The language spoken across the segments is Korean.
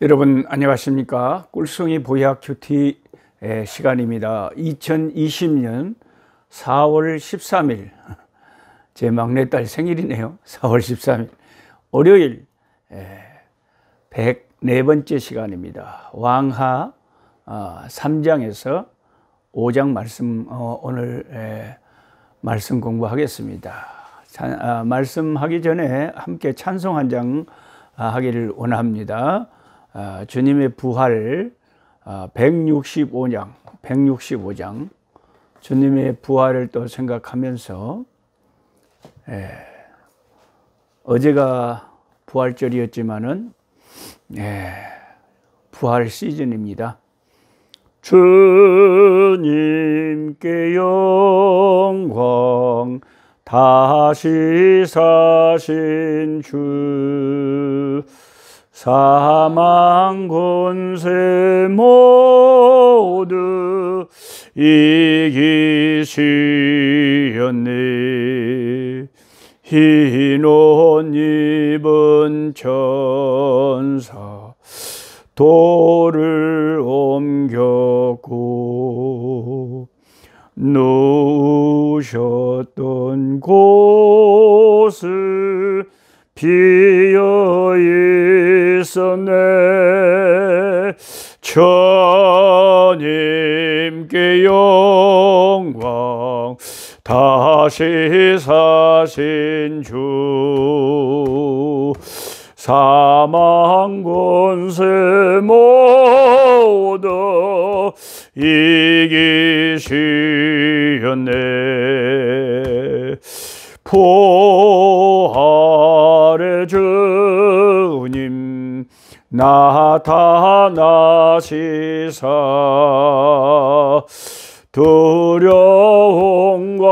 여러분 안녕하십니까? 꿀송이 보약 큐티 시간입니다. 2020년 4월 13일 제 막내딸 생일이네요. 4월 13일 월요일 104번째 시간입니다. 왕하 3장에서 5장 말씀 오늘 말씀 공부하겠습니다. 말씀하기 전에 함께 찬송 한 장 하기를 원합니다. 주님의 부활 165장 주님의 부활을 또 생각하면서 어제가 부활절이었지만은 부활 시즌입니다. 주님께 영광 다시 사신 주 사망 권세 모두 이기시었네. 흰 옷 입은 천사 돌을 옮겼고 누우셨던 곳을 비어 있었네. 주님께 영광 다시 사신 주 사망 권세 모두 이기시었네. 부활의 주님 나타나시사 두려움과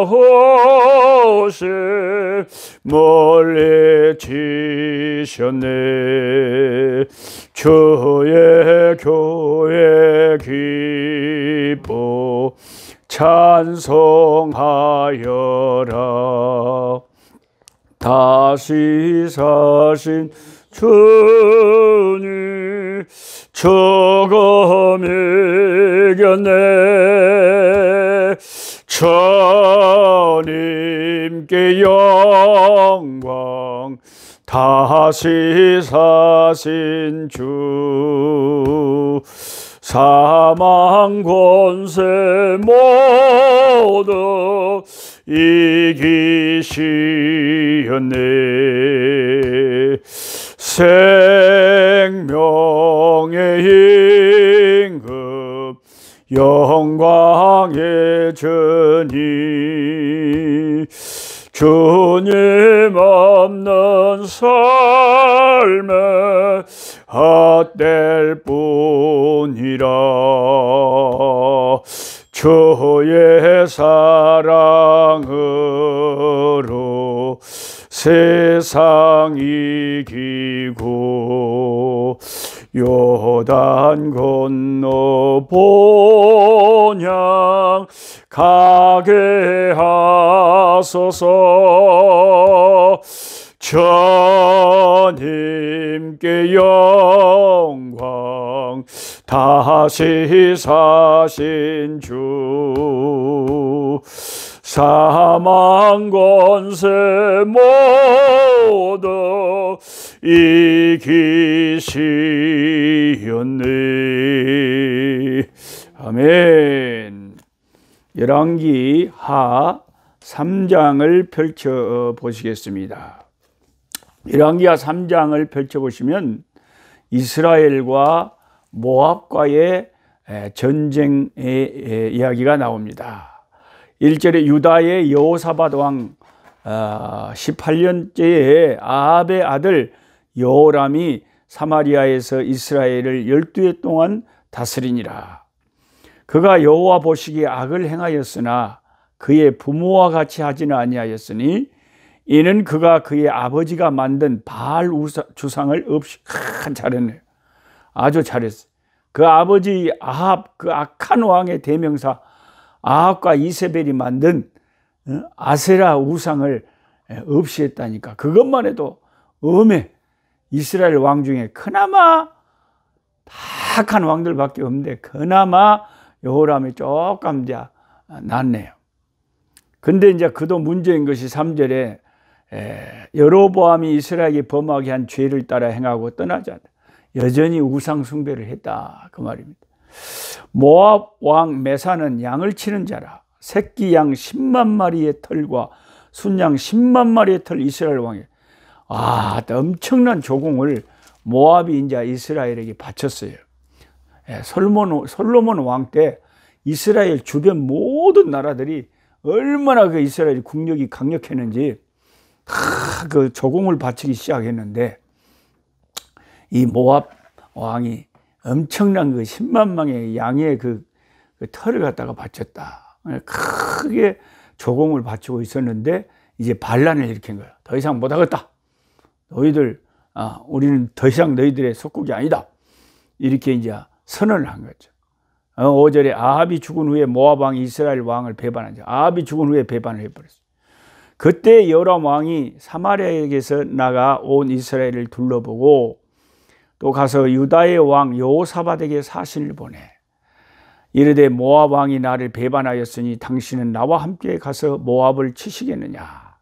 호심 물리치셨네. 주의 교회 기뻐 찬송하여라. 다시 사신 주님 죽음 이겼네. 주님께 영광 다시 사신 주 사망 권세 모두 이기시었네. 생명의 임금 영광의 주님 주님 없는 삶은 헛될 뿐이라. 주의 사랑으로 세상 이기고 요단 건너 본향 가게 하소서. 주님께 영광 다시 사신 주 사망 권세 모두 이기시었네. 아멘. 열왕기 하 3장을 펼쳐 보시겠습니다. 열왕기하 3장을 펼쳐보시면 이스라엘과 모압과의 전쟁의 이야기가 나옵니다. 1절에 유다의 여호사밧 왕 18년째에 아합의 아들 여호람이 사마리아에서 이스라엘을 12해 동안 다스리니라. 그가 여호와 보시기에 악을 행하였으나 그의 부모와 같이 하지는 아니하였으니 이는 그가 그의 아버지가 만든 바알 주상을 없이 잘했네요. 아주 잘했어요. 그 아버지 아합, 그 악한 왕의 대명사 아합과 이세벨이 만든 아세라 우상을 없이 했다니까. 그것만 해도 이스라엘 왕 중에 그나마 다 악한 왕들밖에 없는데 그나마 여호람이 조금 이제 낫네요. 근데 이제 그도 문제인 것이 3절에 여로보암이 이스라엘에게 범하게 한 죄를 따라 행하고 떠나지 않다. 여전히 우상 숭배를 했다 그 말입니다. 모압 왕 메사는 양을 치는 자라. 새끼 양 10만 마리의 털과 순양 10만 마리의 털 이스라엘 왕에 엄청난 조공을 모압이 이제 이스라엘에게 바쳤어요. 솔로몬 왕 때 이스라엘 주변 모든 나라들이 얼마나 그 이스라엘 국력이 강력했는지 그 조공을 바치기 시작했는데 이 모압 왕이 엄청난 그 10만 망의 양의 그 털을 갖다가 바쳤다. 크게 조공을 바치고 있었는데 이제 반란을 일으킨 거야. 더 이상 못하겠다. 너희들 우리는 더 이상 너희들의 속국이 아니다. 이렇게 이제 선언을 한 거죠. 5절에 아합이 죽은 후에 모압 왕이 이스라엘 왕을 배반하죠. 아합이 죽은 후에 배반을 해버렸어요. 그때 여호람 왕이 사마리아에게서 나가 온 이스라엘을 둘러보고 또 가서 유다의 왕 여호사밧에게 사신을 보내 이르되 모압 왕이 나를 배반하였으니 당신은 나와 함께 가서 모압을 치시겠느냐.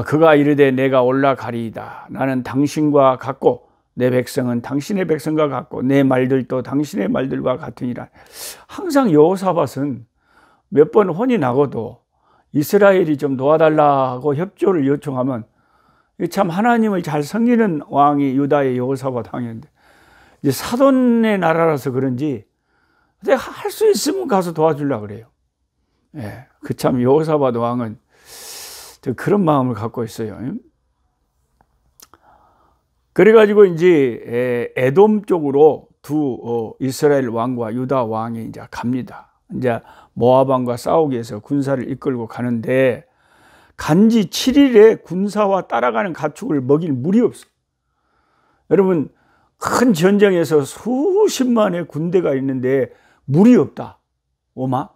그가 이르되 내가 올라가리이다. 나는 당신과 같고 내 백성은 당신의 백성과 같고 내 말들도 당신의 말들과 같으니라. 항상 여호사밧은 몇 번 혼이 나고도 이스라엘이 좀 도와달라고 협조를 요청하면 참 하나님을 잘 섬기는 왕이 유다의 여호사밧 왕이었는데 이제 사돈의 나라라서 그런지 내가 할 수 있으면 가서 도와주려고 그래요. 그 참 여호사밧 왕은 그런 마음을 갖고 있어요. 그래가지고 이제 에돔 쪽으로 두 이스라엘 왕과 유다 왕이 이제 갑니다. 이제 모압 왕과 싸우기 위해서 군사를 이끌고 가는데 간지 7일에 군사와 따라가는 가축을 먹일 물이 없어. 여러분 큰 전쟁에서 수십만의 군대가 있는데 물이 없다. 오마?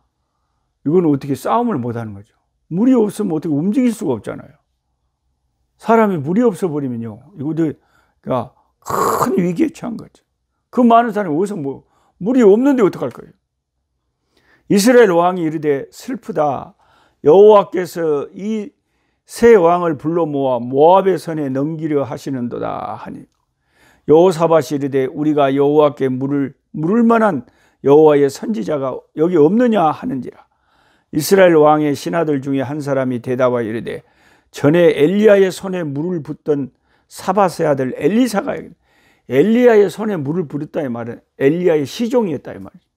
이건 어떻게 싸움을 못하는 거죠. 물이 없으면 어떻게 움직일 수가 없잖아요. 사람이 물이 없어 버리면요. 이것도 그러니까 큰 위기에 처한 거죠. 그 많은 사람이 어디서 물이 없는데 어떡할 거예요. 이스라엘 왕이 이르되 슬프다. 여호와께서 이 세 왕을 불러 모아 모압의 손에 넘기려 하시는도다 하니 여호사밧이 이르되 우리가 여호와께 물을 만한 여호와의 선지자가 여기 없느냐 하는지라. 이스라엘 왕의 신하들 중에 한 사람이 대답하여 이르되 전에 엘리야의 손에 물을 붓던 사밧의 아들 엘리사가 엘리야의 손에 물을 부었다 이 말은 엘리야의 시종이었다 이 말이죠.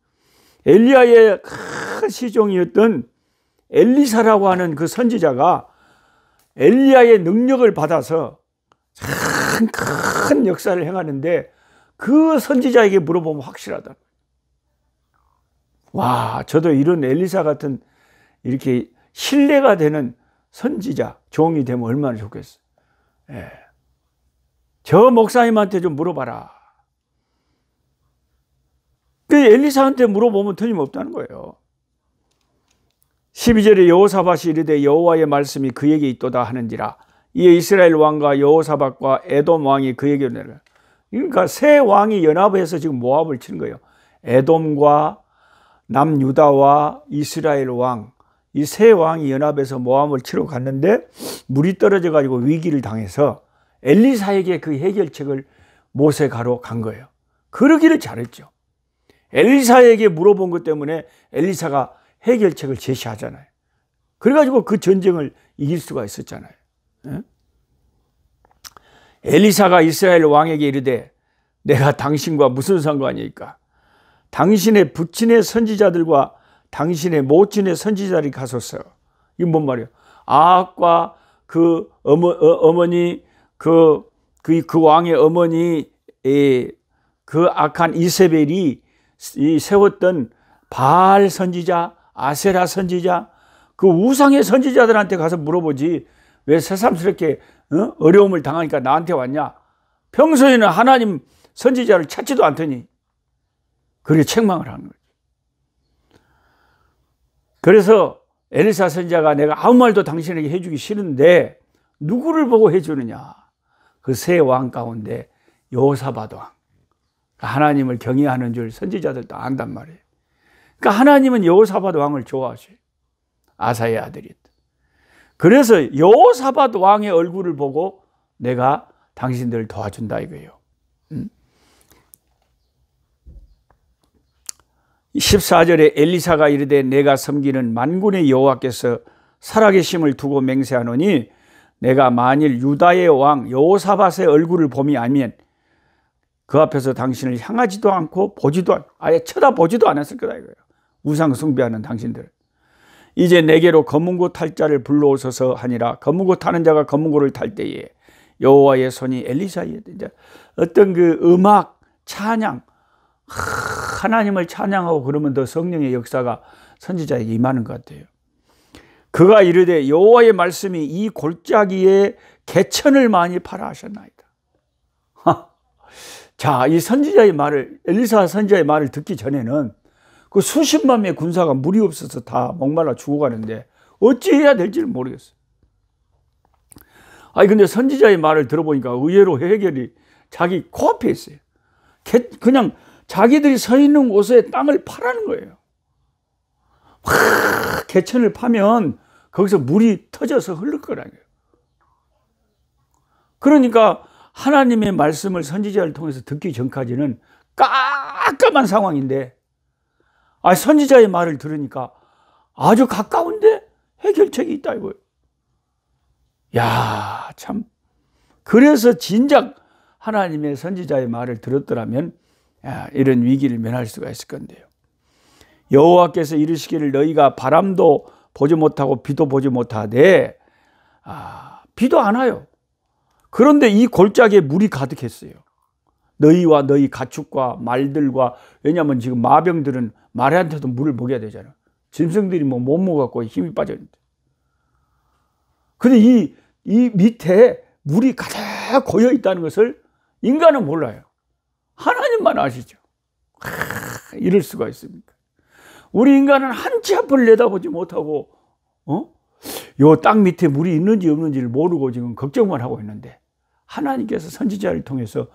엘리야의 큰 시종이었던 엘리사라고 하는 그 선지자가 엘리야의 능력을 받아서 큰 역사를 행하는데 그 선지자에게 물어보면 확실하다. 와, 저도 이런 엘리사 같은 이렇게 신뢰가 되는 선지자, 종이 되면 얼마나 좋겠어요. 저 목사님한테 좀 물어봐라. 그 엘리사한테 물어보면 틀림없다는 거예요. 12절에 여호사밧이 이르되 여호와의 말씀이 그에게 있도다 하는지라. 이에 이스라엘 왕과 여호사밧과 에돔 왕이 그에게 내려. 그러니까 세 왕이 연합해서 지금 모압을 치는 거예요. 에돔과 남유다와 이스라엘 왕, 이 세 왕이 연합해서 모압을 치러 갔는데 물이 떨어져 가지고 위기를 당해서 엘리사에게 그 해결책을 모색하러 간 거예요. 그러기를 잘했죠. 엘리사에게 물어본 것 때문에 엘리사가 해결책을 제시하잖아요. 그래가지고 그 전쟁을 이길 수가 있었잖아요. 엘리사가 이스라엘 왕에게 이르되 내가 당신과 무슨 상관이니까 당신의 부친의 선지자들과 당신의 모친의 선지자들이 가소서. 이건 뭔 말이에요? 아합과 그 어머니 그 왕의 어머니 그 악한 이세벨이 세웠던 바알 선지자, 아세라 선지자, 그 우상의 선지자들한테 가서 물어보지 왜 새삼스럽게 어려움을 당하니까 나한테 왔냐? 평소에는 하나님 선지자를 찾지도 않더니 그렇게 책망을 하는 거죠. 그래서 엘리사 선지자가 내가 아무 말도 당신에게 해주기 싫은데 누구를 보고 해주느냐? 그 세 왕 가운데 여호사밧 왕. 하나님을 경외하는 줄 선지자들도 안단 말이에요. 그러니까 하나님은 여호사밧 왕을 좋아하셔요. 아사의 아들이었다. 그래서 여호사밧 왕의 얼굴을 보고 내가 당신들을 도와준다 이거예요. 14절에 엘리사가 이르되 내가 섬기는 만군의 여호와께서 살아계심을 두고 맹세하노니 내가 만일 유다의 왕 여호사밧의 얼굴을 봄이 아니면 그 앞에서 당신을 향하지도 않고 보지도 않고 아예 쳐다보지도 않았을 거다 이거예요. 우상 숭배하는 당신들. 이제 내게로 검은고 탈 자를 불러오소서 하니라. 검은고 타는 자가 검은고를 탈 때에 여호와의 손이 엘리사에 이제 어떤 그 음악 찬양 하나님을 찬양하고 그러면 더 성령의 역사가 선지자에게 임하는 것 같아요. 그가 이르되 여호와의 말씀이 이 골짜기에 개천을 많이 팔아 하셨나이다. 자, 이 선지자의 말을 엘리사 선지자의 말을 듣기 전에는 그 수십만 명의 군사가 물이 없어서 다 목말라 죽어가는데 어찌해야 될지를 모르겠어요. 아니 근데 선지자의 말을 들어보니까 의외로 해결이 자기 코앞에 있어요. 그냥 자기들이 서 있는 곳에 땅을 파라는 거예요. 개천을 파면 거기서 물이 터져서 흐를 거라는 거예요. 그러니까 하나님의 말씀을 선지자를 통해서 듣기 전까지는 깜깜한 상황인데 선지자의 말을 들으니까 아주 가까운데 해결책이 있다 이거예요. 야, 참. 그래서 진작 하나님의 선지자의 말을 들었더라면 이런 위기를 면할 수가 있을 건데요. 여호와께서 이르시기를 너희가 바람도 보지 못하고 비도 보지 못하되 비도 안 와요. 그런데 이 골짜기에 물이 가득했어요. 너희와 너희 가축과 말들과 왜냐하면 지금 마병들은 말한테도 물을 먹여야 되잖아요. 짐승들이 뭐 못 먹었고 힘이 빠졌는데. 근데 이 밑에 물이 가득 고여 있다는 것을 인간은 몰라요. 하나님만 아시죠. 이럴 수가 있습니까? 우리 인간은 한 치 앞을 내다보지 못하고 요 땅 밑에 물이 있는지 없는지를 모르고 지금 걱정만 하고 있는데 하나님께서 선지자를 통해서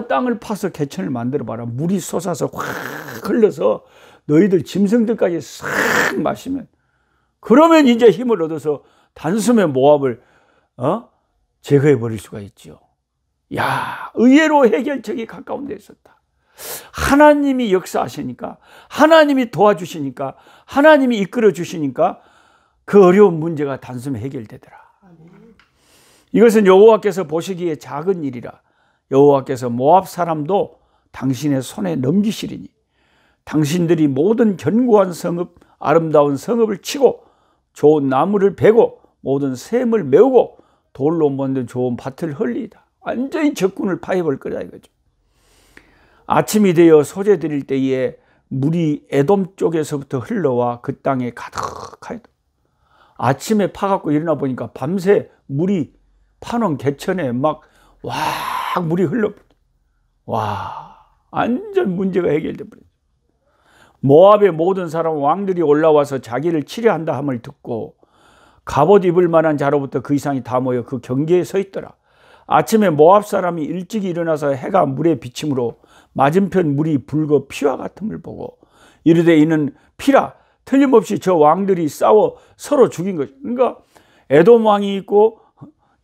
땅을 파서 개천을 만들어 봐라. 물이 솟아서 확 흘러서 너희들 짐승들까지 싹 마시면 그러면 이제 힘을 얻어서 단숨에 모압을 제거해 버릴 수가 있죠. 야, 의외로 해결책이 가까운 데 있었다. 하나님이 역사하시니까, 하나님이 도와주시니까, 하나님이 이끌어 주시니까 그 어려운 문제가 단숨에 해결되더라. 이것은 여호와께서 보시기에 작은 일이라. 여호와께서 모압 사람도 당신의 손에 넘기시리니 당신들이 모든 견고한 성읍, 아름다운 성읍을 치고 좋은 나무를 베고 모든 샘을 메우고 돌로 만든 좋은 밭을 흘리다. 완전히 적군을 파해볼 거다 이거죠. 아침이 되어 소재 드릴 때에 물이 에돔 쪽에서부터 흘러와 그 땅에 가득하였다. 아침에 파갖고 일어나 보니까 밤새 물이 파놓은 개천에 막 물이 흘러. 완전 문제가 해결돼 버렸죠. 모압의 모든 사람 왕들이 올라와서 자기를 치려한다 함을 듣고 갑옷 입을 만한 자로부터 그 이상이 다 모여 그 경계에 서 있더라. 아침에 모압 사람이 일찍 일어나서 해가 물에 비침으로 맞은편 물이 붉어 피와 같음을 보고 이르되 이는 피라. 틀림없이 저 왕들이 싸워 서로 죽인 거죠. 그러니까 에돔 왕이 있고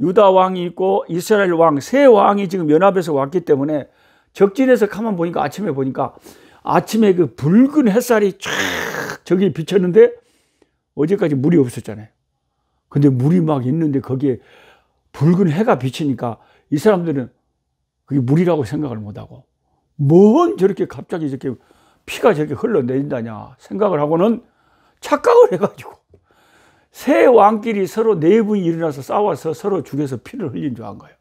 유다 왕이 있고 이스라엘 왕 세 왕이 지금 연합해서 왔기 때문에 적진에서 가만 보니까 아침에 보니까 아침에 그 붉은 햇살이 쫙 저기 비쳤는데 어제까지 물이 없었잖아요. 근데 물이 막 있는데 거기에 붉은 해가 비치니까 이 사람들은 그게 물이라고 생각을 못하고 뭔 저렇게 갑자기 저렇게 피가 저렇게 흘러내린다냐 생각을 하고는 착각을 해가지고 세 왕끼리 서로 네 분이 일어나서 싸워서 서로 죽여서 피를 흘린 줄 안 거예요.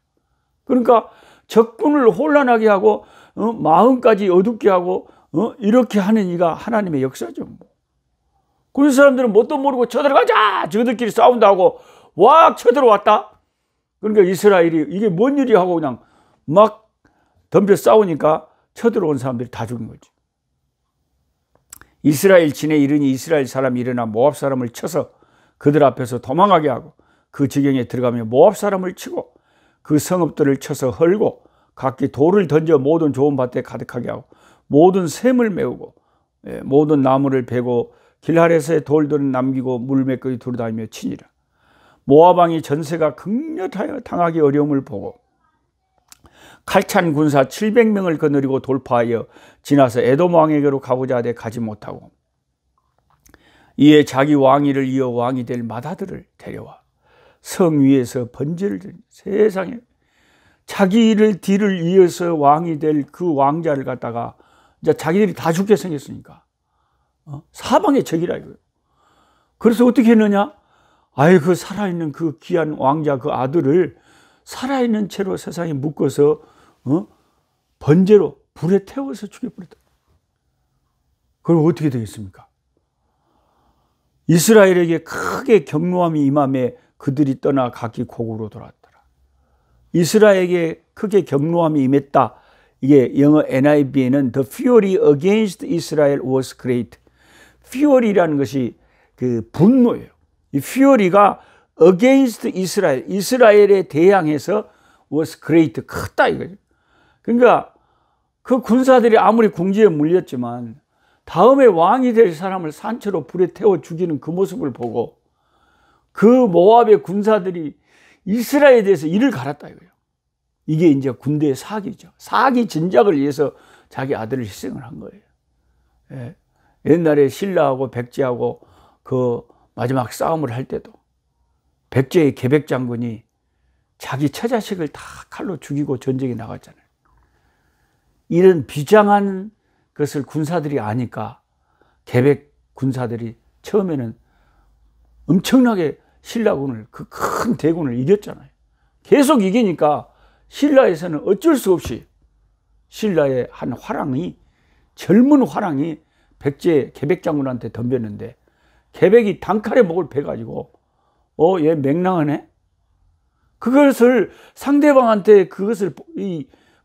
그러니까 적군을 혼란하게 하고 마음까지 어둡게 하고 이렇게 하는 이가 하나님의 역사죠. 그 사람들은 뭣도 모르고 쳐들어가자 저들끼리 싸운다고 와 쳐들어왔다. 그러니까 이스라엘이 이게 뭔 일이 하고 그냥 막 덤벼 싸우니까 쳐들어온 사람들이 다 죽은 거죠. 이스라엘 진에 이르니 이스라엘 사람이 일어나 모압 사람을 쳐서 그들 앞에서 도망하게 하고 그 지경에 들어가며 모압 사람을 치고 그 성읍들을 쳐서 헐고 각기 돌을 던져 모든 좋은 밭에 가득하게 하고 모든 샘을 메우고 모든 나무를 베고 길 아래서의 돌들은 남기고 물매거리 두루다니며 치니라. 모압 왕이 전세가 극렬하여 당하기 어려움을 보고 칼찬 군사 700명을 거느리고 돌파하여 지나서 에돔 왕에게로 가고자 하되 가지 못하고 이에 자기 왕위를 이어 왕이 될 맏아들을 데려와 성 위에서 번제를 드린 세상에 자기를 뒤를 이어서 왕이 될 그 왕자를 갖다가 이제 자기들이 다 죽게 생겼으니까 사방의 적이라 이거예요. 그래서 어떻게 했느냐? 아예 그 살아있는 그 귀한 왕자 그 아들을 살아있는 채로 세상에 묶어서 번제로 불에 태워서 죽여버렸다. 그럼 어떻게 되겠습니까? 이스라엘에게 크게 경노함이 임함에 그들이 떠나 각기 고국으로 돌아왔더라. 이스라엘에게 크게 경노함이 임했다. 이게 영어 NIV에는 The fury against Israel was great. fury라는 것이 그 분노예요. 이 fury가 against Israel, 이스라엘에 대항해서 was great, 크다 이거죠. 그러니까 그 군사들이 아무리 궁지에 물렸지만 다음에 왕이 될 사람을 산채로 불에 태워 죽이는 그 모습을 보고 그 모압의 군사들이 이스라엘에 대해서 이를 갈았다 이거예요. 이게 이제 군대의 사기죠. 사기 진작을 위해서 자기 아들을 희생을 한 거예요. 예. 옛날에 신라하고 백제하고 그 마지막 싸움을 할 때도 백제의 계백 장군이 자기 처자식을 다 칼로 죽이고 전쟁에 나갔잖아요. 이런 비장한 것을 군사들이 아니까 계백 군사들이 처음에는 엄청나게 신라군을 그 큰 대군을 이겼잖아요. 계속 이기니까 신라에서는 어쩔 수 없이 신라의 한 화랑이 젊은 화랑이 백제 계백 장군한테 덤볐는데 계백이 단칼에 목을 베가지고 얘 맹랑하네? 그것을 상대방한테 그것을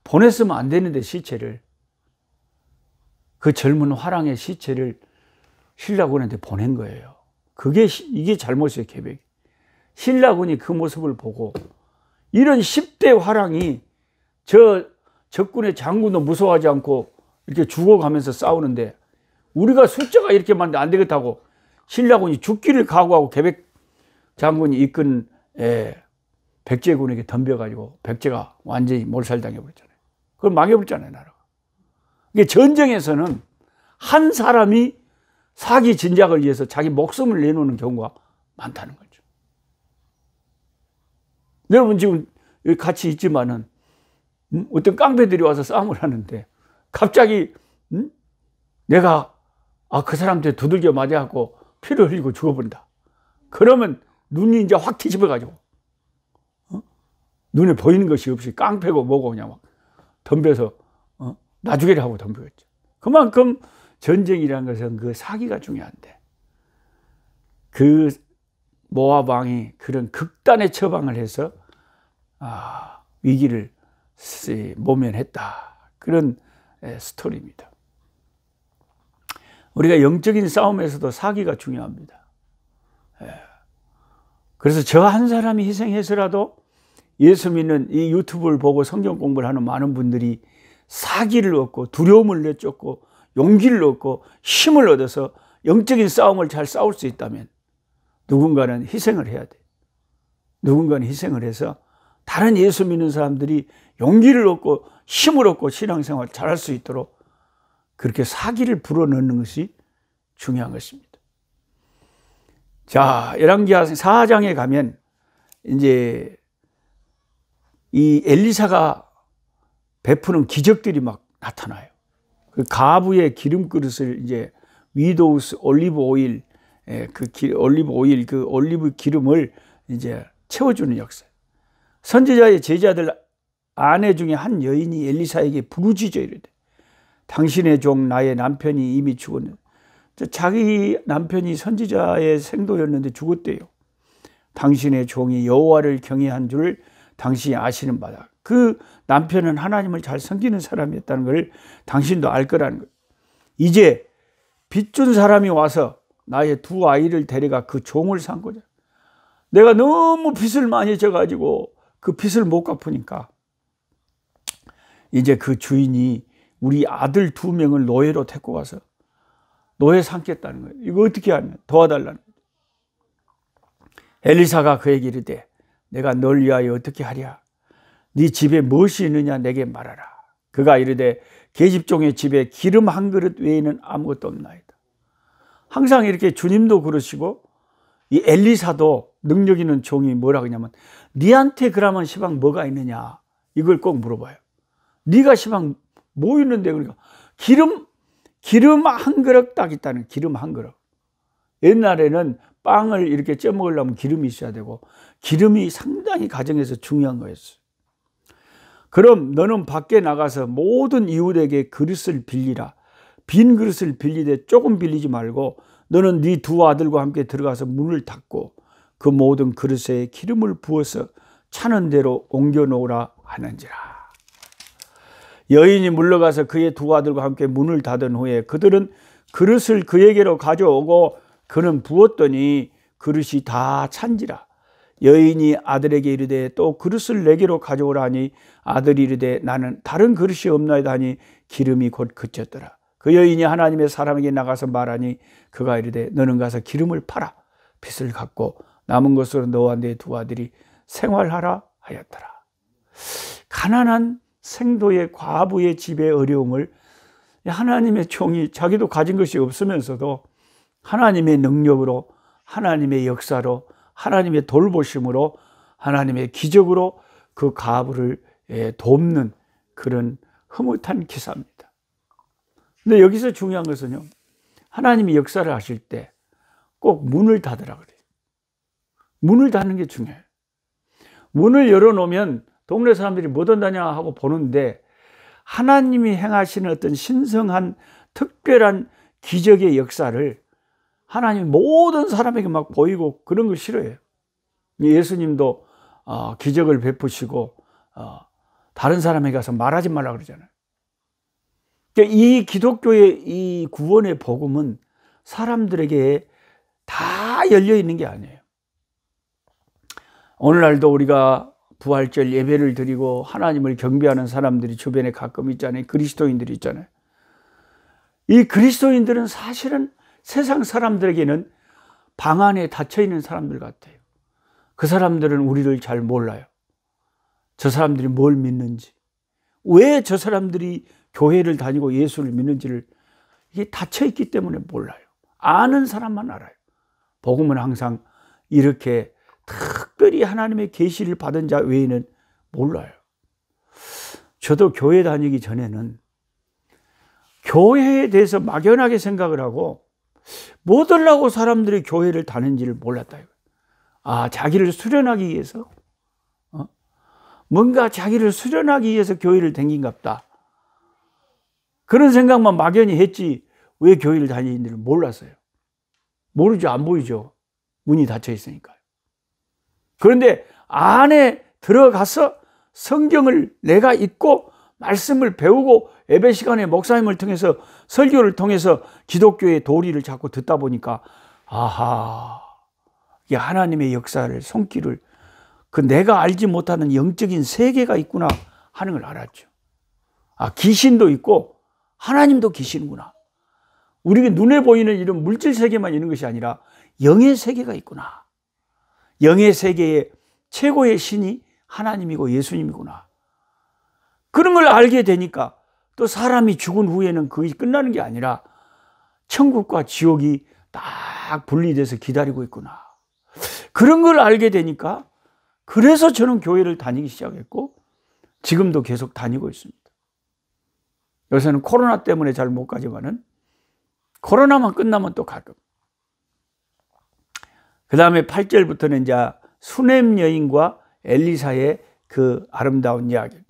보냈으면 안 되는데 시체를 그 젊은 화랑의 시체를 신라군한테 보낸 거예요. 이게 잘못이에요. 계백이. 신라군이 그 모습을 보고 이런 10대 화랑이 저 적군의 장군도 무서워하지 않고 이렇게 죽어가면서 싸우는데 우리가 숫자가 이렇게 많은데 안 되겠다고 신라군이 죽기를 각오하고 계백 장군이 이끈 백제군에게 덤벼가지고 백제가 완전히 몰살당해버렸잖아요. 그걸 망해버렸잖아요, 나라가. 이게 전쟁에서는 한 사람이 사기 진작을 위해서 자기 목숨을 내놓는 경우가 많다는 거죠. 여러분 지금 여기 같이 있지만은 어떤 깡패들이 와서 싸움을 하는데 갑자기 내가 그 사람한테 두들겨 맞아갖고 피를 흘리고 죽어버린다. 그러면 눈이 이제 확 뒤집어가지고 눈에 보이는 것이 없이 깡패고 뭐고 그냥 막 덤벼서 나주게를 하고 덤벼겠죠. 그만큼 전쟁이라는 것은 그 사기가 중요한데 그 모압 왕이 그런 극단의 처방을 해서 위기를 모면했다. 그런 스토리입니다. 우리가 영적인 싸움에서도 사기가 중요합니다. 그래서 저 한 사람이 희생해서라도 예수 믿는 이 유튜브를 보고 성경 공부를 하는 많은 분들이 사기를 얻고 두려움을 내쫓고 용기를 얻고 힘을 얻어서 영적인 싸움을 잘 싸울 수 있다면 누군가는 희생을 해야 돼. 누군가는 희생을 해서 다른 예수 믿는 사람들이 용기를 얻고 힘을 얻고 신앙생활 잘할 수 있도록 그렇게 사기를 불어넣는 것이 중요한 것입니다. 자, 열왕기하 4장에 가면 이제 이 엘리사가 베푸는 기적들이 막 나타나요. 그 가부의 기름 그릇을 이제 위도우스 올리브 오일, 그 올리브 기름을 이제 채워주는 역사. 선지자의 제자들 아내 중에 한 여인이 엘리사에게 부르짖어 이르되 당신의 종 나의 남편이 이미 죽었는데 자기 남편이 선지자의 생도였는데 죽었대요. 당신의 종이 여호와를 경외한 줄 당신이 아시는 바다. 그 남편은 하나님을 잘 섬기는 사람이었다는 걸 당신도 알 거라는 거예요. 이제 빚준 사람이 와서 나의 두 아이를 데려가 그 종을 삼고자. 내가 너무 빚을 많이 져가지고 그 빚을 못 갚으니까 이제 그 주인이 우리 아들 2명을 노예로 데리고 가서 노예 삼겠다는 거예요. 이거 어떻게 하냐? 도와달라는 거예요. 엘리사가 그에게 이르되 내가 널 위하여 어떻게 하랴? 네 집에 무엇이 있느냐 내게 말하라. 그가 이르되 계집종의 집에 기름 한 그릇 외에는 아무것도 없나이다. 항상 이렇게 주님도 그러시고 이 엘리사도 능력 있는 종이 뭐라 그러냐면 네한테 그러면 시방 뭐가 있느냐 이걸 꼭 물어봐요. 네가 시방 뭐 있는데? 그러니까 기름 한 그릇 딱 있다는. 기름 한 그릇. 옛날에는 빵을 이렇게 쪄 먹으려면 기름이 있어야 되고 기름이 상당히 가정에서 중요한 거였어요. 그럼 너는 밖에 나가서 모든 이웃에게 그릇을 빌리라. 빈 그릇을 빌리되 조금 빌리지 말고 너는 네 2 아들과 함께 들어가서 문을 닫고 그 모든 그릇에 기름을 부어서 차는 대로 옮겨 놓으라 하는지라. 여인이 물러가서 그의 2 아들과 함께 문을 닫은 후에 그들은 그릇을 그에게로 가져오고 그는 부었더니 그릇이 다 찬지라. 여인이 아들에게 이르되 또 그릇을 내게로 가져오라 하니 아들이 이르되 나는 다른 그릇이 없나이다 하니 기름이 곧 그쳤더라. 그 여인이 하나님의 사람에게 나가서 말하니 그가 이르되 너는 가서 기름을 팔아 빚을 갚고 남은 것으로 너와 네 2 아들이 생활하라 하였더라. 가난한 생도의 과부의 집의 어려움을 하나님의 종이 자기도 가진 것이 없으면서도 하나님의 능력으로, 하나님의 역사로, 하나님의 돌보심으로, 하나님의 기적으로 그 과부를 돕는 그런 흐뭇한 기사입니다. 근데 여기서 중요한 것은요, 하나님이 역사를 하실 때 꼭 문을 닫으라 그래요. 문을 닫는 게 중요해요. 문을 열어놓으면 동네 사람들이 뭐 한다냐 하고 보는데 하나님이 행하시는 어떤 신성한 특별한 기적의 역사를 하나님 모든 사람에게 막 보이고 그런 거 싫어해요. 예수님도 기적을 베푸시고 다른 사람에게 가서 말하지 말라 그러잖아요. 이 기독교의 이 구원의 복음은 사람들에게 다 열려 있는 게 아니에요. 오늘날도 우리가 부활절 예배를 드리고 하나님을 경배하는 사람들이 주변에 가끔 있잖아요. 그리스도인들이 있잖아요. 이 그리스도인들은 사실은 세상 사람들에게는 방 안에 닫혀 있는 사람들 같아요. 그 사람들은 우리를 잘 몰라요. 저 사람들이 뭘 믿는지, 왜 저 사람들이 교회를 다니고 예수를 믿는지를 이게 닫혀 있기 때문에 몰라요. 아는 사람만 알아요. 복음은 항상 이렇게 특별히 하나님의 계시를 받은 자 외에는 몰라요. 저도 교회 다니기 전에는 교회에 대해서 막연하게 생각을 하고 뭐 하려고 사람들이 교회를 다니는지를 몰랐다. 자기를 수련하기 위해서 뭔가 자기를 수련하기 위해서 교회를 다닌갑다. 그런 생각만 막연히 했지 왜 교회를 다니는지를 몰랐어요. 모르죠. 안 보이죠. 문이 닫혀 있으니까요. 그런데 안에 들어가서 성경을 내가 읽고 말씀을 배우고 예배 시간에 목사님을 통해서 설교를 통해서 기독교의 도리를 자꾸 듣다 보니까 이게 하나님의 역사를 손길을 그 내가 알지 못하는 영적인 세계가 있구나 하는 걸 알았죠. 귀신도 있고 하나님도 계시는구나. 우리가 눈에 보이는 이런 물질 세계만 있는 것이 아니라 영의 세계가 있구나. 영의 세계의 최고의 신이 하나님이고 예수님이구나. 그런 걸 알게 되니까 또 사람이 죽은 후에는 그게 끝나는 게 아니라 천국과 지옥이 딱 분리돼서 기다리고 있구나. 그런 걸 알게 되니까 그래서 저는 교회를 다니기 시작했고 지금도 계속 다니고 있습니다. 요새는 코로나 때문에 잘 못 가지만은 코로나만 끝나면 또 가끔. 그 다음에 8절부터는 이제 수넴 여인과 엘리사의 그 아름다운 이야기죠.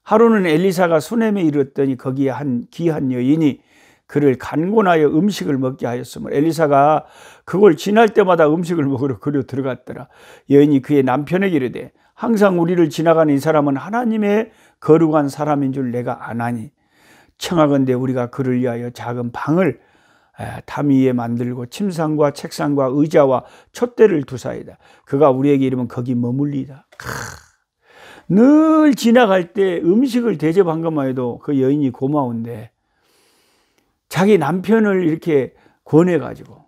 하루는 엘리사가 수넴에 이르렀더니 거기에 한 귀한 여인이 그를 간곤하여 음식을 먹게 하였으므로 엘리사가 그걸 지날 때마다 음식을 먹으러 그려 들어갔더라. 여인이 그의 남편에게 이르되 항상 우리를 지나가는 이 사람은 하나님의 거룩한 사람인 줄 내가 아나니 청하건대 우리가 그를 위하여 작은 방을 담 위에 만들고 침상과 책상과 의자와 촛대를 두사이다. 그가 우리에게 이르면 거기 머물리다. 늘 지나갈 때 음식을 대접한 것만 해도 그 여인이 고마운데 자기 남편을 이렇게 권해가지고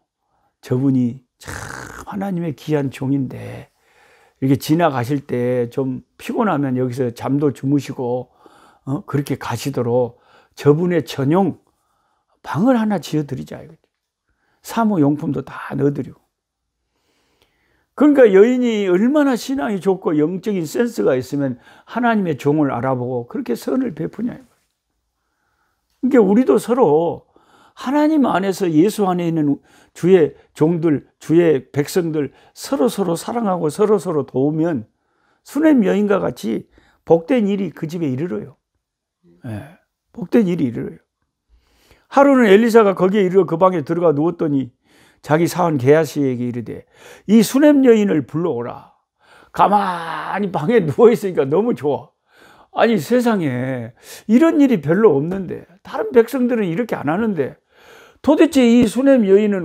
저분이 참 하나님의 귀한 종인데 이렇게 지나가실 때 좀 피곤하면 여기서 잠도 주무시고 그렇게 가시도록 저분의 전용 방을 하나 지어드리자. 사무용품도 다 넣어드리고. 그러니까 여인이 얼마나 신앙이 좋고 영적인 센스가 있으면 하나님의 종을 알아보고 그렇게 선을 베푸냐. 그러니까 우리도 서로 하나님 안에서 예수 안에 있는 주의 종들, 주의 백성들 서로 사랑하고 서로 도우면 수넴 여인과 같이 복된 일이 그 집에 이르러요. 네, 복된 일이 이르러요. 하루는 엘리사가 거기에 이르러 그 방에 들어가 누웠더니 자기 사원 게하시에게 이르되 이 수넴 여인을 불러오라. 가만히 방에 누워있으니까 너무 좋아. 아니 세상에 이런 일이 별로 없는데 다른 백성들은 이렇게 안 하는데 도대체 이 수넴 여인은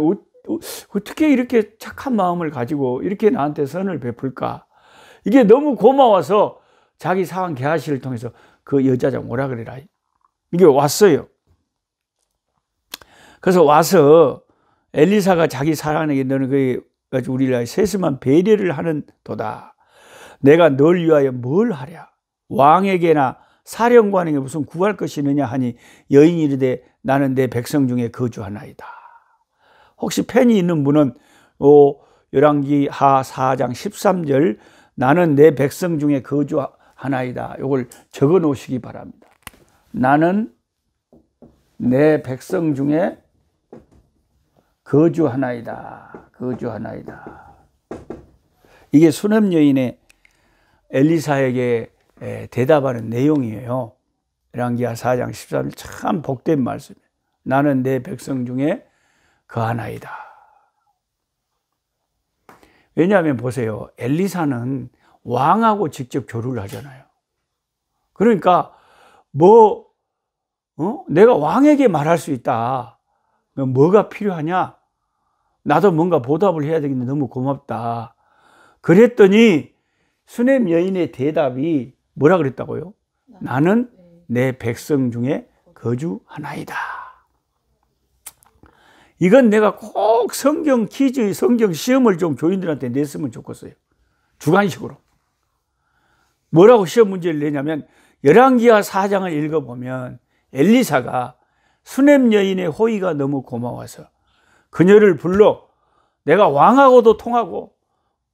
어떻게 이렇게 착한 마음을 가지고 이렇게 나한테 선을 베풀까? 이게 너무 고마워서 자기 사원 게하시를 통해서 그 여자장 오라 그래라. 이게 왔어요. 그래서 와서 엘리사가 자기 사랑에게 너는 그 우리를 세심한 배려를 하는 도다. 내가 널 위하여 뭘 하랴? 왕에게나 사령관에게 무슨 구할 것이 있느냐 하니 여인이 이르되 나는 내 백성 중에 거주하나이다. 혹시 펜이 있는 분은 열왕기하 4장 13절 나는 내 백성 중에 거주하나이다. 이걸 적어 놓으시기 바랍니다. 나는 내 백성 중에 거주하나이다. 거주하나이다. 이게 수넴 여인의 엘리사에게 대답하는 내용이에요. 열왕기하 4장 13절 참 복된 말씀이에요. 나는 내 백성 중에 거하나이다. 왜냐하면 보세요. 엘리사는 왕하고 직접 교류를 하잖아요. 그러니까 내가 왕에게 말할 수 있다. 뭐가 필요하냐? 나도 뭔가 보답을 해야 되겠는데 너무 고맙다. 그랬더니 수넴 여인의 대답이 뭐라 그랬다고요? 나는 내 백성 중에 거주하나이다. 이건 내가 꼭 성경 퀴즈, 성경 시험을 좀 교인들한테 냈으면 좋겠어요. 주관식으로. 뭐라고 시험 문제를 내냐면 열왕기하 4장을 읽어보면 엘리사가 수넴 여인의 호의가 너무 고마워서 그녀를 불러 내가 왕하고도 통하고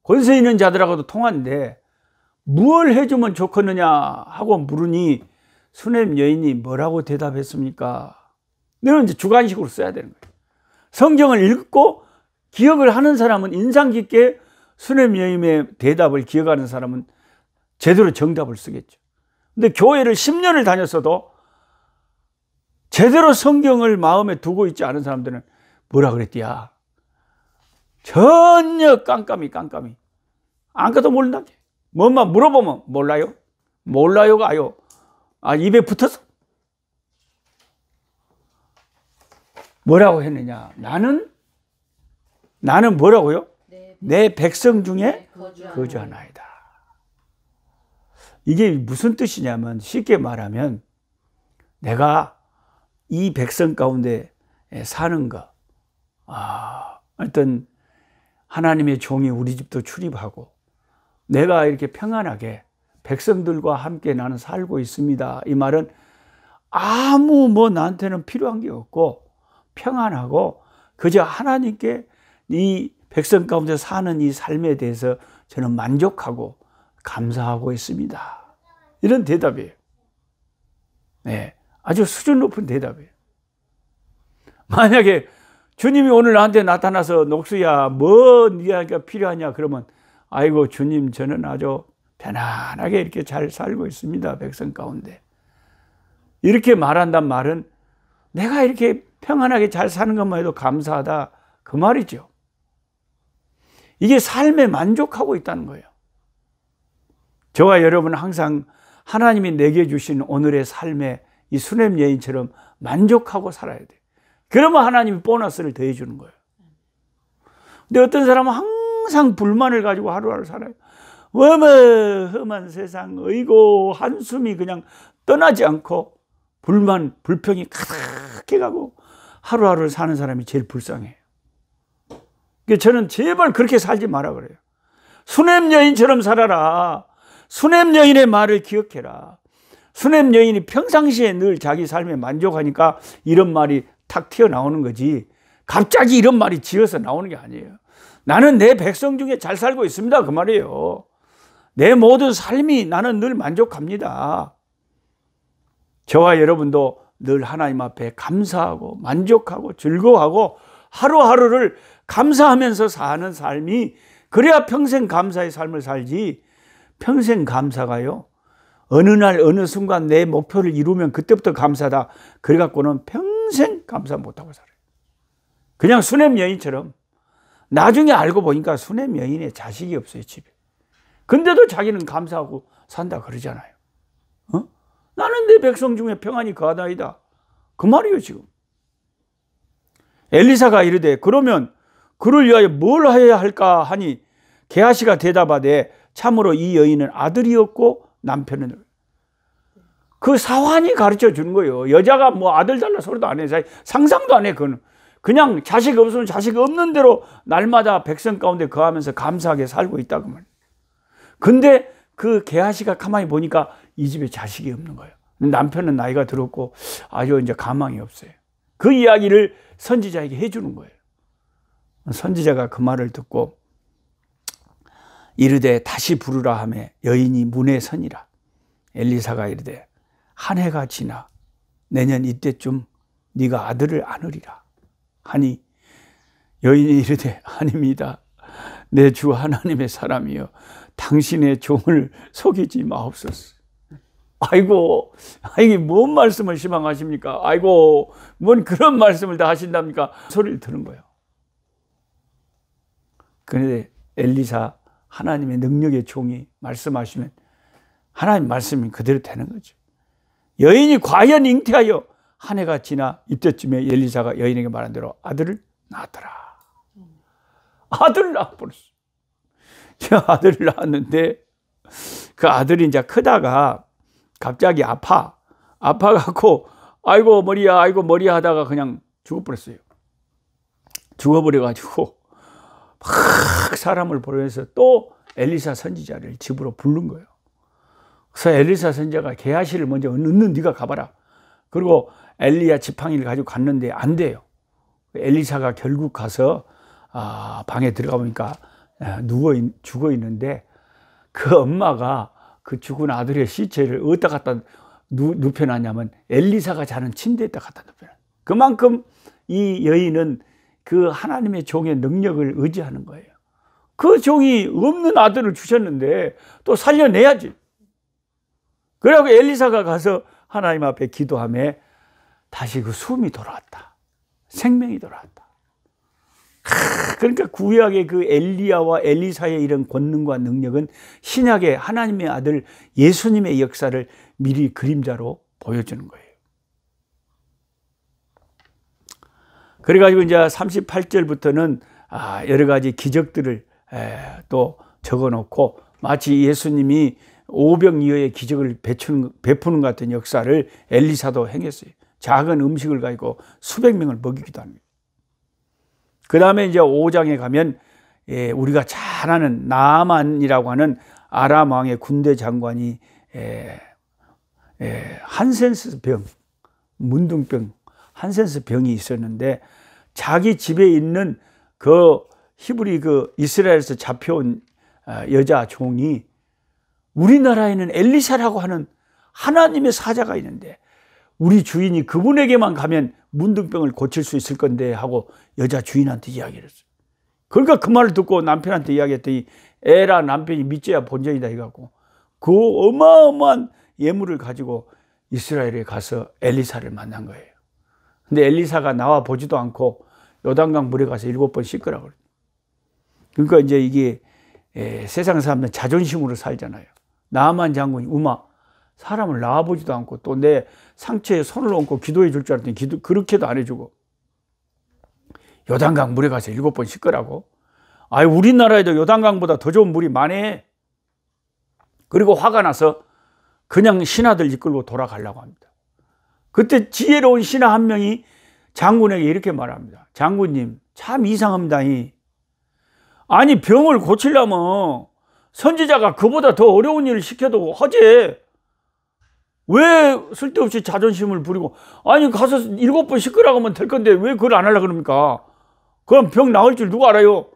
권세 있는 자들하고도 통하는데 무엇을 해주면 좋겠느냐 하고 물으니 수넴 여인이 뭐라고 대답했습니까? 이런 이제 주관식으로 써야 되는 거예요. 성경을 읽고 기억을 하는 사람은 인상 깊게 수넴 여인의 대답을 기억하는 사람은 제대로 정답을 쓰겠죠. 근데 교회를 10년을 다녔어도 제대로 성경을 마음에 두고 있지 않은 사람들은 뭐라 그랬디야? 전혀 깜깜이. 아무것도 모른다. 뭐만 물어보면 몰라요? 몰라요가 아요. 입에 붙어서. 뭐라고 했느냐? 나는 뭐라고요? 내 백성 중에 거주하나이다. 이게 무슨 뜻이냐면 쉽게 말하면 내가 이 백성 가운데 사는 거, 어떤 하나님의 종이 우리 집도 출입하고 내가 이렇게 평안하게 백성들과 함께 나는 살고 있습니다. 이 말은 아무 나한테는 필요한 게 없고 평안하고 그저 하나님께 이 백성 가운데 사는 이 삶에 대해서 저는 만족하고 감사하고 있습니다. 이런 대답이에요. 네, 아주 수준 높은 대답이에요. 만약에 주님이 오늘 나한테 나타나서 녹수야 네가 필요하냐 그러면 아이고 주님 저는 아주 편안하게 이렇게 잘 살고 있습니다. 백성 가운데. 이렇게 말한단 말은 내가 이렇게 평안하게 잘 사는 것만 해도 감사하다 그 말이죠. 이게 삶에 만족하고 있다는 거예요. 저와 여러분은 항상 하나님이 내게 주신 오늘의 삶에 이 수넴 여인처럼 만족하고 살아야 돼요. 그러면 하나님이 보너스를 더해 주는 거예요. 근데 어떤 사람은 항상 불만을 가지고 하루하루 살아요. 어머 험한 세상, 어이고 한숨이 그냥 떠나지 않고 불만 불평이 가득해가고 하루하루를 사는 사람이 제일 불쌍해요. 저는 제발 그렇게 살지 마라 그래요. 수냄 여인처럼 살아라. 수냄 여인의 말을 기억해라. 수냄 여인이 평상시에 늘 자기 삶에 만족하니까 이런 말이 탁 튀어나오는 거지, 갑자기 이런 말이 지어서 나오는 게 아니에요. 나는 내 백성 중에 잘 살고 있습니다 그 말이에요. 내 모든 삶이 나는 늘 만족합니다. 저와 여러분도 늘 하나님 앞에 감사하고 만족하고 즐거워하고 하루하루를 감사하면서 사는 삶이, 그래야 평생 감사의 삶을 살지, 평생 감사가요 어느 날 어느 순간 내 목표를 이루면 그때부터 감사다 그래갖고는 평생 감사 못하고 살아요. 그냥 수냄 여인처럼. 나중에 알고 보니까 수냄 여인의 자식이 없어요 집에. 근데도 자기는 감사하고 산다 그러잖아요. 나는 내 백성 중에 평안히 거하나이다 그 말이에요 지금. 엘리사가 이르되 그러면 그를 위하여 뭘 해야 할까 하니 게하시가 대답하되 참으로 이 여인은 아들이었고 남편은, 그 사환이 가르쳐 주는 거예요. 여자가 뭐 아들 달라 소리도 안 해. 상상도 안 해. 그냥 자식 없으면 자식 없는 대로 날마다 백성 가운데 거하면서 감사하게 살고 있다고 말이에요. 근데 그 게하시가 가만히 보니까 이 집에 자식이 없는 거예요. 남편은 나이가 들었고 아주 이제 가망이 없어요. 그 이야기를 선지자에게 해주는 거예요. 선지자가 그 말을 듣고 이르되 다시 부르라 하며 여인이 문에 서니라. 엘리사가 이르되 한 해가 지나 내년 이때쯤 네가 아들을 안으리라 하니 여인이 이르되 아닙니다. 내 주 하나님의 사람이여 당신의 종을 속이지 마옵소서. 아이고, 이게 뭔 말씀을 희망하십니까? 아이고, 뭔 그런 말씀을 다 하신답니까? 소리를 들은 거예요. 그런데 엘리사, 하나님의 능력의 종이 말씀하시면 하나님 말씀이 그대로 되는 거죠. 여인이 과연 잉태하여 한 해가 지나 이때쯤에 엘리사가 여인에게 말한 대로 아들을 낳았더라. 아들을 낳아버렸어. 아들을 낳았는데 그 아들이 이제 크다가 갑자기 아파갖고 아이고 머리야 하다가 그냥 죽어버렸어요. 죽어버려가지고 막 사람을 보내서 또 엘리사 선지자를 집으로 부른 거예요. 그래서 엘리사 선지자가 게하시를 먼저 넣는 네가 가봐라. 그리고 엘리야 지팡이를 가지고 갔는데 안 돼요. 엘리사가 결국 가서 방에 들어가 보니까 죽어 있는데 그 엄마가 그 죽은 아들의 시체를 어디다 갖다 눕혀놨냐면 엘리사가 자는 침대에다 갖다 눕혀놨어요. 그만큼 이 여인은 그 하나님의 종의 능력을 의지하는 거예요. 그 종이 없는 아들을 주셨는데 또 살려내야지. 그래서 엘리사가 가서 하나님 앞에 기도하며 다시 그 숨이 돌아왔다. 생명이 돌아왔다. 그러니까 구약의 그 엘리야와 엘리사의 이런 권능과 능력은 신약의 하나님의 아들 예수님의 역사를 미리 그림자로 보여주는 거예요. 그래가지고 이제 38절부터는 여러 가지 기적들을 또 적어놓고 마치 예수님이 오병이어의 기적을 베푸는 것 같은 역사를 엘리사도 행했어요. 작은 음식을 가지고 수백 명을 먹이기도 합니다. 그 다음에 이제 5장에 가면 우리가 잘 아는 나아만이라고 하는 아람 왕의 군대 장관이 한센스 병, 문둥병, 한센스 병이 있었는데 자기 집에 있는 그 히브리 그 이스라엘에서 잡혀온 여자 종이 우리나라에는 엘리사라고 하는 하나님의 사자가 있는데 우리 주인이 그분에게만 가면 문둥병을 고칠 수 있을 건데 하고 여자 주인한테 이야기를 했어요. 그러니까 그 말을 듣고 남편한테 이야기했더니 에라 남편이 믿져야 본전이다 해갖고 그 어마어마한 예물을 가지고 이스라엘에 가서 엘리사를 만난 거예요. 근데 엘리사가 나와 보지도 않고 요단강 물에 가서 7번 씻으라고 그래요. 그러니까 이제 이게 세상 사람들은 자존심으로 살잖아요. 나아만 장군이 사람을 낳아보지도 않고 또 내 상처에 손을 얹고 기도해 줄 줄 알았더니 그렇게도 안 해주고 요단강 물에 가서 7번 씻으라고. 우리나라에도 요단강보다 더 좋은 물이 많네. 그리고 화가 나서 그냥 신하들 이끌고 돌아가려고 합니다. 그때 지혜로운 신하 한 명이 장군에게 이렇게 말합니다. 장군님, 참 이상합니다. 아니, 병을 고치려면 선지자가 그보다 더 어려운 일을 시켜도 하지. 왜 쓸데없이 자존심을 부리고, 아니, 가서 7번 씻으라고 하면 될 건데 왜 그걸 안 하려고 그럽니까? 그럼 병 나을 줄 누가 알아요?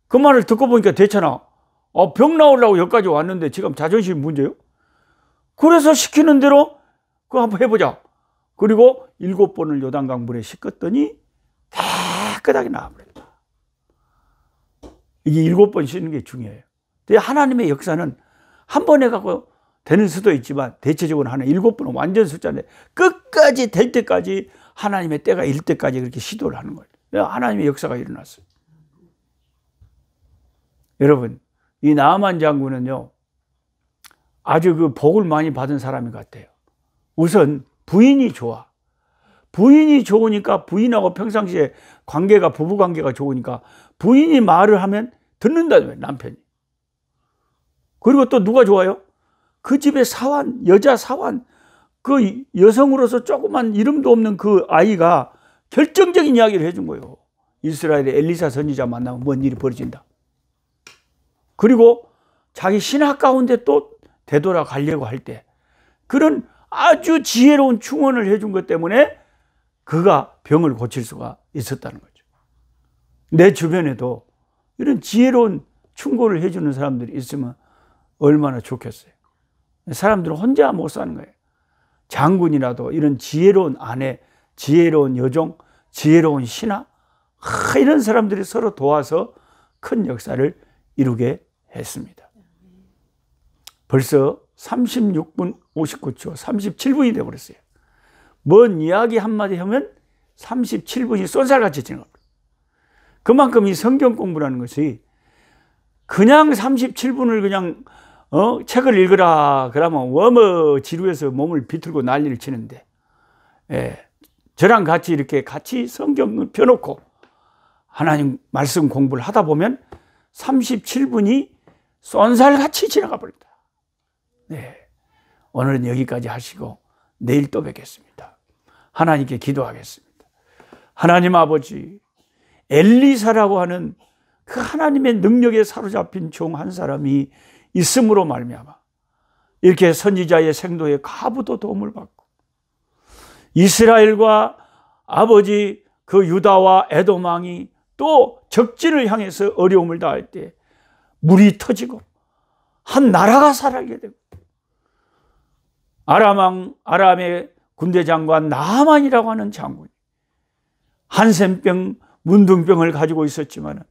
그 말을 듣고 보니까 됐잖아. 병 나으려고 여기까지 왔는데 지금 자존심 문제요? 그래서 시키는 대로 그거 한번 해보자. 그리고 7번을 요단강 물에 씻었더니 깨끗하게 나와버렸다. 이게 7번 씻는 게 중요해요. 근데 하나님의 역사는 한 번 해갖고 되는 수도 있지만 대체적으로 하나 7번은 완전 숫자인데 끝까지 될 때까지 하나님의 때가 일 때까지 그렇게 시도를 하는 거예요. 하나님의 역사가 일어났어요. 여러분, 이 나아만 장군은요, 아주 그 복을 많이 받은 사람인 것 같아요. 우선 부인이 좋아. 부인이 좋으니까 부인하고 평상시에 관계가, 부부 관계가 좋으니까 부인이 말을 하면 듣는다고요, 남편이. 그리고 또 누가 좋아요? 그 집의 사환, 여자 사환, 그 여성으로서 조그만 이름도 없는 그 아이가 결정적인 이야기를 해준 거예요. 이스라엘의 엘리사 선지자 만나면 뭔 일이 벌어진다. 그리고 자기 신하 가운데 또 되돌아가려고 할 때 그런 아주 지혜로운 충원을 해준 것 때문에 그가 병을 고칠 수가 있었다는 거죠. 내 주변에도 이런 지혜로운 충고를 해주는 사람들이 있으면 얼마나 좋겠어요. 사람들은 혼자 못 사는 거예요. 장군이라도 이런 지혜로운 아내, 지혜로운 여종, 지혜로운 신하, 이런 사람들이 서로 도와서 큰 역사를 이루게 했습니다. 벌써 36분 59초, 37분이 되어버렸어요. 뭔 이야기 한마디 하면 37분이 쏜살같이 지나갑니다. 그만큼 이 성경 공부라는 것이 그냥 37분을 그냥 책을 읽으라 그러면 워머 지루해서 몸을 비틀고 난리를 치는데, 저랑 같이 이렇게 같이 성경을 펴놓고 하나님 말씀 공부를 하다 보면 37분이 쏜살같이 지나가 버린다. 오늘은 여기까지 하시고 내일 또 뵙겠습니다. 하나님께 기도하겠습니다. 하나님 아버지, 엘리사라고 하는 그 하나님의 능력에 사로잡힌 종 한 사람이 있음으로 말미암아 이렇게 선지자의 생도에 가부도 도움을 받고 이스라엘과 아버지 그 유다와 에돔 왕이 또 적진을 향해서 어려움을 당할 때 물이 터지고 한 나라가 살아가게 되고 아람 왕, 아람의 군대 장관 나아만이라고 하는 장군이 한센병, 문둥병을 가지고 있었지만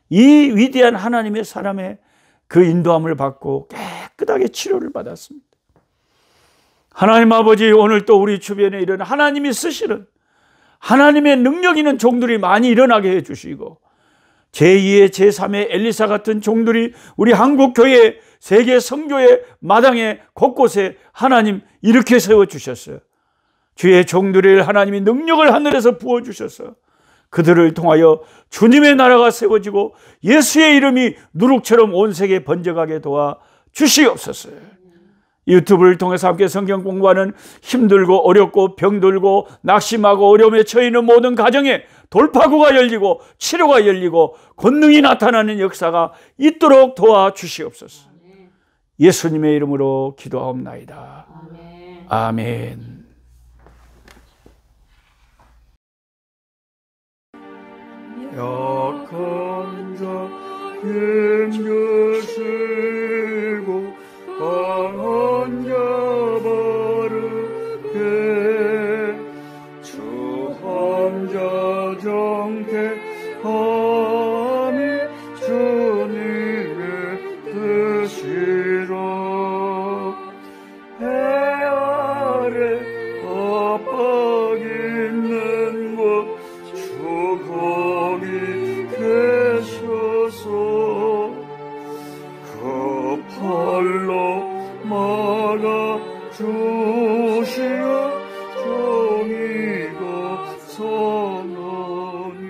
이 위대한 하나님의 사람의 그 인도함을 받고 깨끗하게 치료를 받았습니다. 하나님 아버지, 오늘 또 우리 주변에 이런 하나님이 쓰시는 하나님의 능력 있는 종들이 많이 일어나게 해주시고 제2의 제3의 엘리사 같은 종들이 우리 한국교회 세계 선교의 마당에 곳곳에 하나님 이렇게 세워주셨어요. 주의 종들을 하나님이 능력을 하늘에서 부어주셔서 그들을 통하여 주님의 나라가 세워지고 예수의 이름이 누룩처럼 온 세계에 번져가게 도와 주시옵소서. 유튜브를 통해서 함께 성경 공부하는 힘들고 어렵고 병들고 낙심하고 어려움에 처해 있는 모든 가정에 돌파구가 열리고 치료가 열리고 권능이 나타나는 역사가 있도록 도와주시옵소서. 예수님의 이름으로 기도하옵나이다. 아멘. 약한 자 힘주시고 강한 자 바르게 주한 자 정택함이 주님의 뜻이라. 해 아래 압박 있는 곳 주 거기 계셔서 그 팔로 막아 주시어 정의가 선하니